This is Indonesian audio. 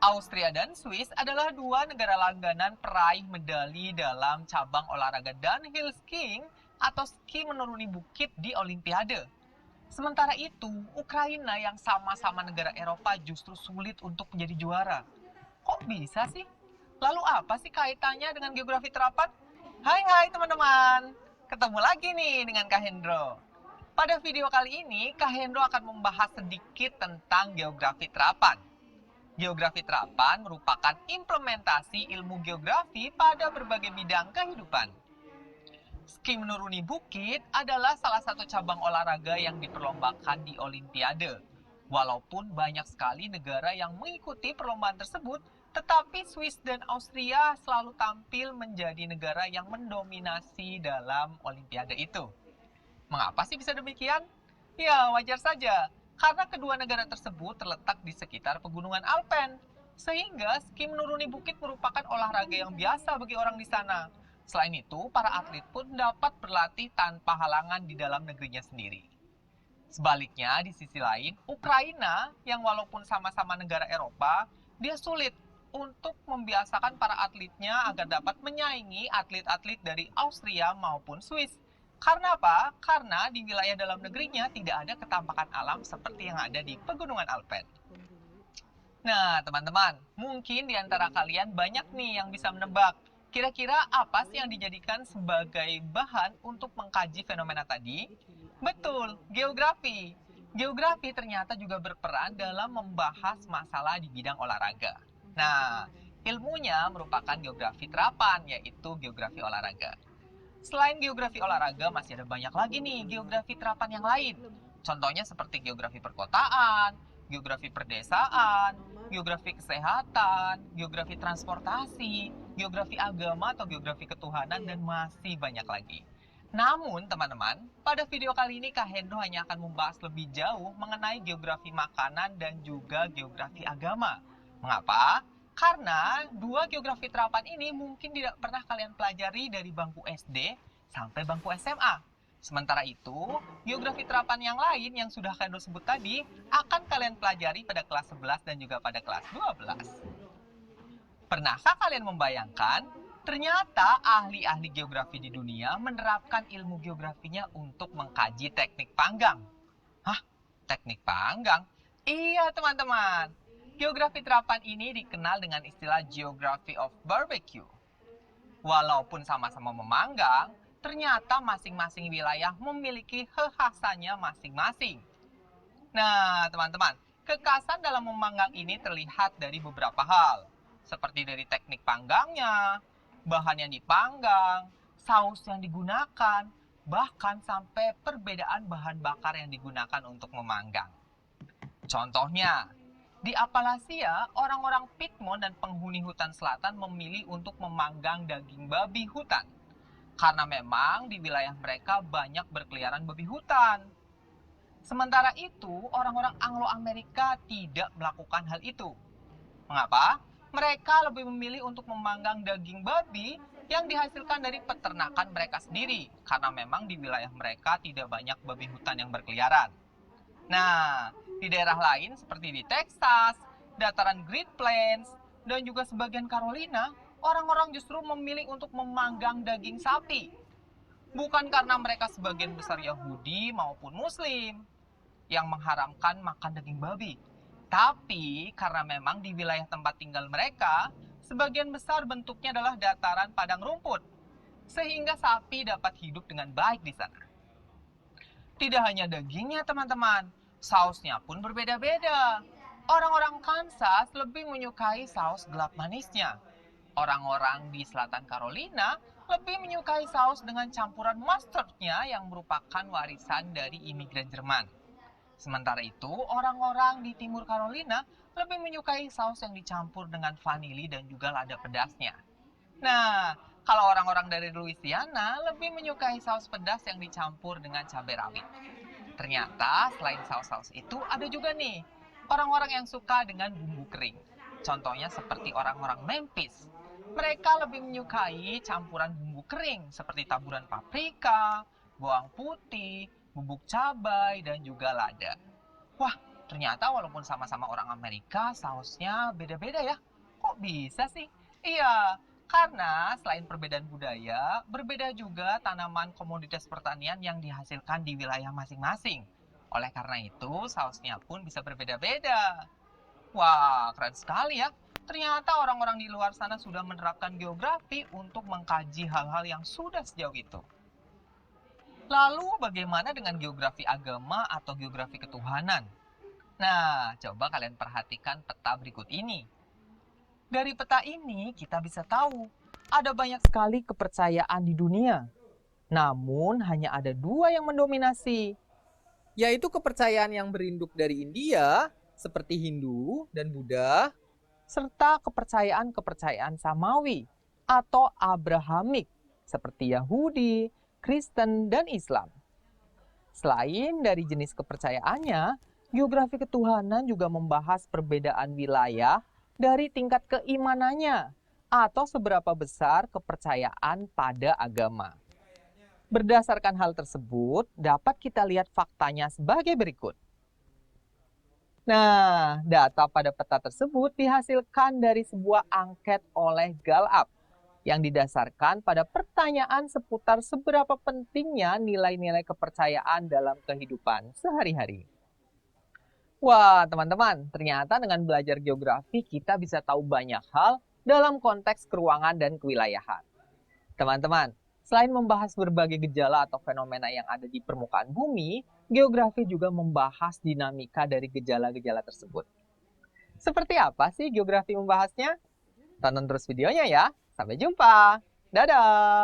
Austria dan Swiss adalah dua negara langganan peraih medali dalam cabang olahraga downhill skiing atau ski menuruni bukit di Olimpiade. Sementara itu, Ukraina yang sama-sama negara Eropa justru sulit untuk menjadi juara. Kok bisa sih? Lalu apa sih kaitannya dengan geografi terapan? Hai teman-teman, ketemu lagi nih dengan Kak Hendro. Pada video kali ini, Kak Hendro akan membahas sedikit tentang geografi terapan. Geografi terapan merupakan implementasi ilmu geografi pada berbagai bidang kehidupan. Ski menuruni bukit adalah salah satu cabang olahraga yang diperlombakan di Olimpiade. Walaupun banyak sekali negara yang mengikuti perlombaan tersebut, tetapi Swiss dan Austria selalu tampil menjadi negara yang mendominasi dalam Olimpiade itu. Mengapa sih bisa demikian? Ya, wajar saja, karena kedua negara tersebut terletak di sekitar pegunungan Alpen. Sehingga ski menuruni bukit merupakan olahraga yang biasa bagi orang di sana. Selain itu, para atlet pun dapat berlatih tanpa halangan di dalam negerinya sendiri. Sebaliknya, di sisi lain, Ukraina yang walaupun sama-sama negara Eropa, dia sulit untuk membiasakan para atletnya agar dapat menyaingi atlet-atlet dari Austria maupun Swiss. Karena apa? Karena di wilayah dalam negerinya tidak ada ketampakan alam seperti yang ada di pegunungan Alpen. Nah, teman-teman, mungkin di antara kalian banyak nih yang bisa menebak. Kira-kira apa sih yang dijadikan sebagai bahan untuk mengkaji fenomena tadi? Betul, geografi. Geografi ternyata juga berperan dalam membahas masalah di bidang olahraga. Nah, ilmunya merupakan geografi terapan, yaitu geografi olahraga. Selain geografi olahraga, masih ada banyak lagi nih geografi terapan yang lain. Contohnya seperti geografi perkotaan, geografi perdesaan, geografi kesehatan, geografi transportasi, geografi agama atau geografi ketuhanan, dan masih banyak lagi. Namun, teman-teman, pada video kali ini Kak Hendro hanya akan membahas lebih jauh mengenai geografi makanan dan juga geografi agama. Mengapa? Karena dua geografi terapan ini mungkin tidak pernah kalian pelajari dari bangku SD sampai bangku SMA. Sementara itu, geografi terapan yang lain yang sudah kalian sebut tadi akan kalian pelajari pada kelas 11 dan juga pada kelas 12. Pernahkah kalian membayangkan ternyata ahli-ahli geografi di dunia menerapkan ilmu geografinya untuk mengkaji teknik panggang? Hah? Teknik panggang? Iya teman-teman. Geografi terapan ini dikenal dengan istilah Geography of Barbecue. Walaupun sama-sama memanggang, ternyata masing-masing wilayah memiliki kekhasannya masing-masing. Nah, teman-teman, kekhasan dalam memanggang ini terlihat dari beberapa hal. Seperti dari teknik panggangnya, bahan yang dipanggang, saus yang digunakan, bahkan sampai perbedaan bahan bakar yang digunakan untuk memanggang. Contohnya, di Appalachia, orang-orang Piedmont dan penghuni hutan selatan memilih untuk memanggang daging babi hutan. Karena memang di wilayah mereka banyak berkeliaran babi hutan. Sementara itu, orang-orang Anglo-Amerika tidak melakukan hal itu. Mengapa? Mereka lebih memilih untuk memanggang daging babi yang dihasilkan dari peternakan mereka sendiri. Karena memang di wilayah mereka tidak banyak babi hutan yang berkeliaran. Nah, di daerah lain seperti di Texas, dataran Great Plains, dan juga sebagian Carolina, orang-orang justru memilih untuk memanggang daging sapi. Bukan karena mereka sebagian besar Yahudi maupun Muslim yang mengharamkan makan daging babi. Tapi karena memang di wilayah tempat tinggal mereka, sebagian besar bentuknya adalah dataran padang rumput. Sehingga sapi dapat hidup dengan baik di sana. Tidak hanya dagingnya teman-teman, sausnya pun berbeda-beda. Orang-orang Kansas lebih menyukai saus gelap manisnya. Orang-orang di selatan Carolina lebih menyukai saus dengan campuran mustardnya yang merupakan warisan dari imigran Jerman. Sementara itu, orang-orang di timur Carolina lebih menyukai saus yang dicampur dengan vanili dan juga lada pedasnya. Nah, kalau orang-orang dari Louisiana lebih menyukai saus pedas yang dicampur dengan cabai rawit. Ternyata selain saus-saus itu ada juga nih orang-orang yang suka dengan bumbu kering. Contohnya seperti orang-orang Memphis. Mereka lebih menyukai campuran bumbu kering seperti taburan paprika, bawang putih, bubuk cabai, dan juga lada. Wah, Ternyata walaupun sama-sama orang Amerika, sausnya beda-beda ya. Kok bisa sih? Iya, karena selain perbedaan budaya, berbeda juga tanaman komoditas pertanian yang dihasilkan di wilayah masing-masing. Oleh karena itu, sausnya pun bisa berbeda-beda. Wah, keren sekali ya. Ternyata orang-orang di luar sana sudah menerapkan geografi untuk mengkaji hal-hal yang sudah sejauh itu. Lalu bagaimana dengan geografi agama atau geografi ketuhanan? Nah, coba kalian perhatikan peta berikut ini. Dari peta ini kita bisa tahu ada banyak sekali kepercayaan di dunia. Namun hanya ada dua yang mendominasi, yaitu kepercayaan yang berinduk dari India seperti Hindu dan Buddha, serta kepercayaan-kepercayaan Samawi atau Abrahamik seperti Yahudi, Kristen, dan Islam. Selain dari jenis kepercayaannya, geografi ketuhanan juga membahas perbedaan wilayah dari tingkat keimanannya atau seberapa besar kepercayaan pada agama. Berdasarkan hal tersebut, dapat kita lihat faktanya sebagai berikut. Nah, data pada peta tersebut dihasilkan dari sebuah angket oleh Gallup yang didasarkan pada pertanyaan seputar seberapa pentingnya nilai-nilai kepercayaan dalam kehidupan sehari-hari. Wah, teman-teman, ternyata dengan belajar geografi kita bisa tahu banyak hal dalam konteks keruangan dan kewilayahan. Teman-teman, selain membahas berbagai gejala atau fenomena yang ada di permukaan bumi, geografi juga membahas dinamika dari gejala-gejala tersebut. Seperti apa sih geografi membahasnya? Tonton terus videonya ya. Sampai jumpa. Dadah!